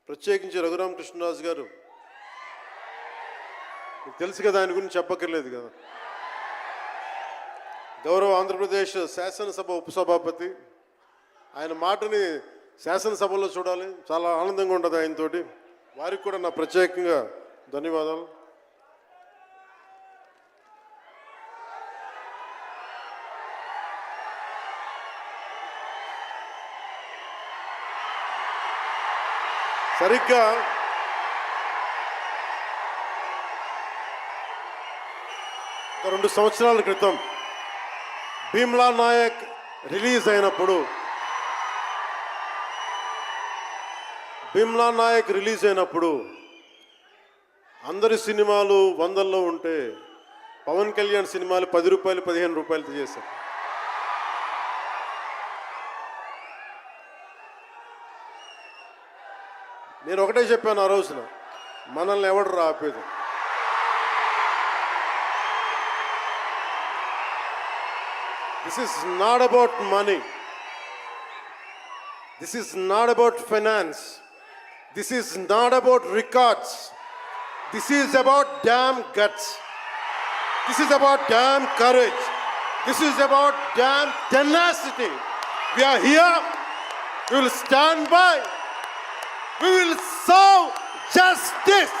ప్రత్యేకించి రఘురామకృష్ణరాజు గారు, మీకు తెలుసు కదా, ఆయన గురించి చెప్పక్కర్లేదు కదా. గౌరవ ఆంధ్రప్రదేశ్ శాసనసభ ఉపసభాపతి, ఆయన మాటని శాసనసభలో చూడాలి, చాలా ఆనందంగా ఉంటుంది ఆయనతోటి. వారికి కూడా నా ప్రత్యేకంగా ధన్యవాదాలు. సరిగ్గా ఒక 2 సంవత్సరాల క్రితం భీమ్లా నాయక్ రిలీజ్ అయినప్పుడు అందరి సినిమాలు 100లో ఉంటే పవన్ కళ్యాణ్ సినిమాలు 10 రూపాయలు 15 రూపాయలతో చేశారు. నేను ఒకటే చెప్పాను ఆ రోజున, మనల్ని ఎవడు ఆపేది. This is not about money, this is not about finance, this is not about records, this is about dam guts, this is about dam courage, this is about dam tenacity. We are here, we will stand by, we will serve justice.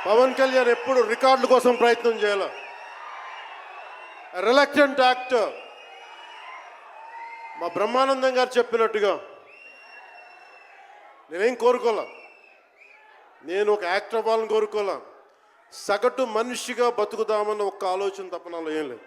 Pawan Kalyan ఎప్పుడు రికార్డుల కోసం ప్రయత్నం చేయాల. Reluctant actor. మా బ్రహ్మానందం గారు చెప్పినట్టుగా నేనేం కోరుకోలే, నేను ఒక యాక్టర్ అవ్వాలని కోరుకోలే, సగటు మనిషిగా బతుకుదామన్న ఒక్క ఆలోచన తప్ప నాలో ఏం లేదు.